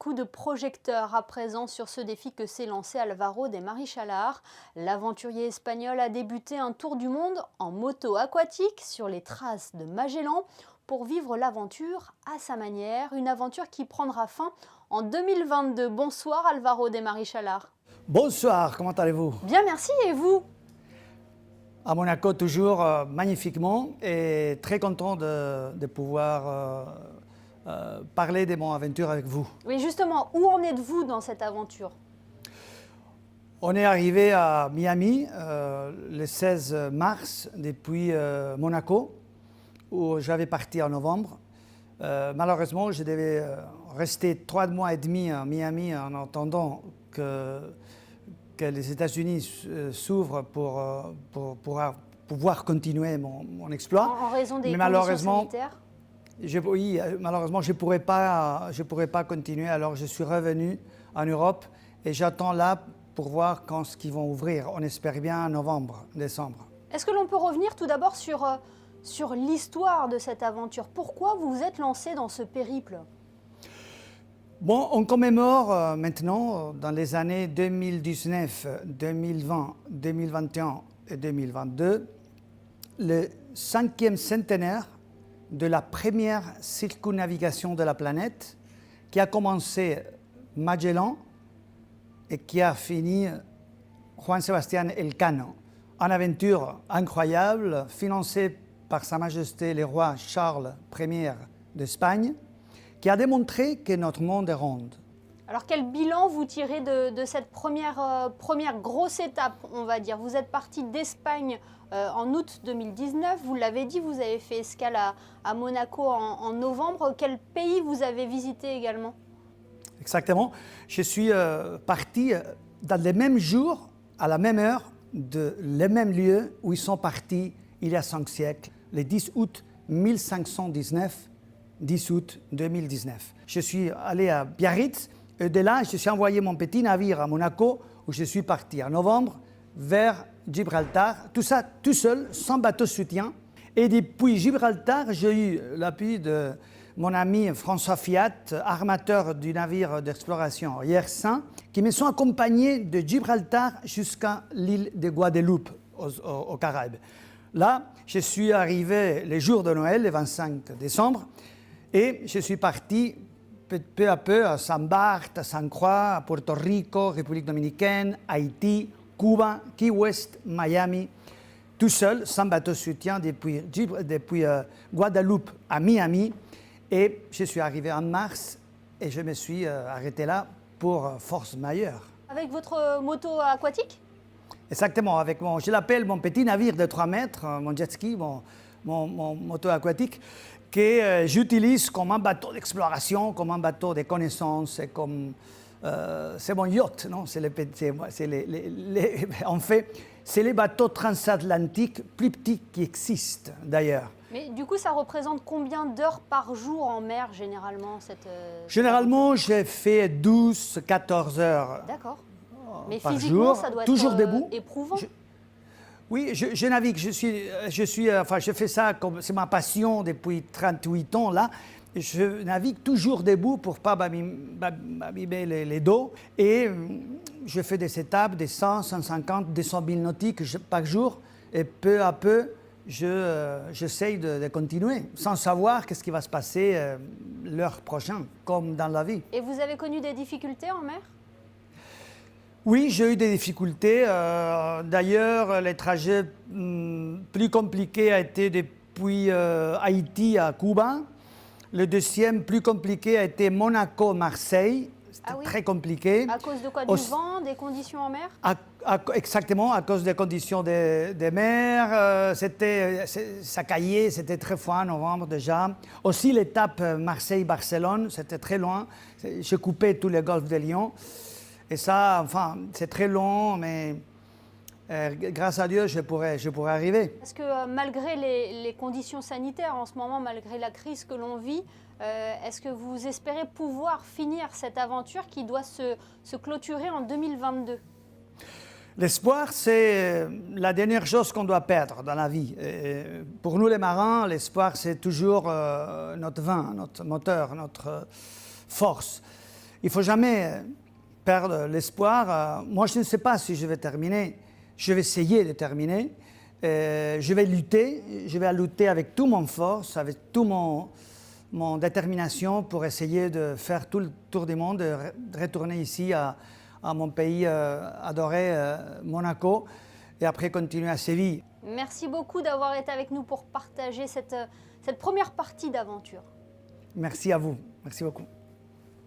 coup de projecteur à présent sur ce défi que s'est lancé Álvaro de Marichalar. L'aventurier espagnol a débuté un tour du monde en moto aquatique sur les traces de Magellan pour vivre l'aventure à sa manière, une aventure qui prendra fin en 2022. Bonsoir Álvaro de Marichalar. Bonsoir, comment allez-vous? Bien, merci, et vous? À Monaco, toujours magnifiquement, et très content de pouvoir parler de mon aventure avec vous. Oui, justement, où en êtes-vous dans cette aventure? On est arrivé à Miami le 16 mars depuis Monaco, où j'avais parti en novembre. Malheureusement, je devais rester 3 mois et demi à Miami en attendant que les États-Unis s'ouvrent pour pouvoir continuer mon exploit. En raison des Mais conditions sanitaires? Oui, malheureusement, je ne pourrais pas continuer. Alors, je suis revenu en Europe et j'attends là pour voir quand ce qu'ils vont ouvrir. On espère bien en novembre, décembre. Est-ce que l'on peut revenir tout d'abord sur l'histoire de cette aventure? Pourquoi vous vous êtes lancé dans ce périple? Bon, on commémore maintenant, dans les années 2019, 2020, 2021 et 2022, le 5e centenaire de la première circumnavigation de la planète qui a commencé Magellan et qui a fini Juan Sebastián Elcano. Une aventure incroyable, financée par Sa Majesté le roi Charles Ier d'Espagne, qui a démontré que notre monde est rond. Alors quel bilan vous tirez de cette première grosse étape, on va dire? Vous êtes parti d'Espagne en août 2019, vous l'avez dit, vous avez fait escale à Monaco en novembre. Quel pays vous avez visité également? Exactement. Je suis parti dans les mêmes jours, à la même heure, de les mêmes lieux où ils sont partis il y a 5 siècles, le 10 août 1519, 10 août 2019. Je suis allé à Biarritz et de là, je suis envoyé mon petit navire à Monaco où je suis parti en novembre vers Gibraltar. Tout ça tout seul, sans bateau soutien. Et depuis Gibraltar, j'ai eu l'appui de mon ami François Fiat, armateur du navire d'exploration Yersin, qui me sont accompagnés de Gibraltar jusqu'à l'île de Guadeloupe, aux Caraïbes. Là, je suis arrivé le jour de Noël, le 25 décembre, et je suis parti peu à peu à Saint Barth, à Sainte Croix, à Puerto Rico, République dominicaine, Haïti, Cuba, Key West, Miami, tout seul, sans bateau soutien, depuis Guadeloupe à Miami. Et je suis arrivé en mars et je me suis arrêté là pour force majeure. Avec votre moto aquatique? Exactement, avec je l'appelle mon petit navire de 3 mètres, mon jet ski, mon moto aquatique, que j'utilise comme un bateau d'exploration, comme un bateau de connaissances, c'est mon yacht, non? En fait, c'est les bateaux transatlantiques plus petits qui existent d'ailleurs. Mais du coup, ça représente combien d'heures par jour en mer généralement Généralement, j'ai fait 12-14 heures. D'accord. Mais par physiquement, jour, ça doit toujours être debout. éprouvant. Oui, je navigue, je fais ça comme c'est ma passion depuis 38 ans là. Je navigue toujours debout pour ne pas m'abîmer les dos. Et je fais des étapes de 100, 150, 200 000 nautiques par jour. Et peu à peu, j'essaye de continuer, sans savoir qu'est-ce qui va se passer l'heure prochaine, comme dans la vie. Et vous avez connu des difficultés en mer? Oui, j'ai eu des difficultés. D'ailleurs, le trajet plus compliqué a été depuis Haïti à Cuba. Le deuxième plus compliqué a été Monaco-Marseille. C'était très compliqué. À cause de quoi? Du vent, des conditions en mer? Exactement, à cause des conditions de mer. Ça caillait, c'était très froid en novembre déjà. Aussi l'étape Marseille-Barcelone, c'était très loin. Je coupais tous les golfs de Lyon. Et ça, enfin, c'est très long, mais grâce à Dieu, je pourrais arriver. Est-ce que malgré les conditions sanitaires en ce moment, malgré la crise que l'on vit, est-ce que vous espérez pouvoir finir cette aventure qui doit se clôturer en 2022? L'espoir, c'est la dernière chose qu'on doit perdre dans la vie. Et pour nous les marins, l'espoir, c'est toujours notre vin, notre moteur, notre force. il ne faut jamais perdre l'espoir. Moi, je ne sais pas si je vais terminer. Je vais essayer de terminer. Je vais lutter avec toute mon force, avec toute mon détermination pour essayer de faire tout le tour du monde, de retourner ici à mon pays adoré, Monaco, et après continuer à Séville. Merci beaucoup d'avoir été avec nous pour partager cette première partie d'aventure. Merci à vous. Merci beaucoup.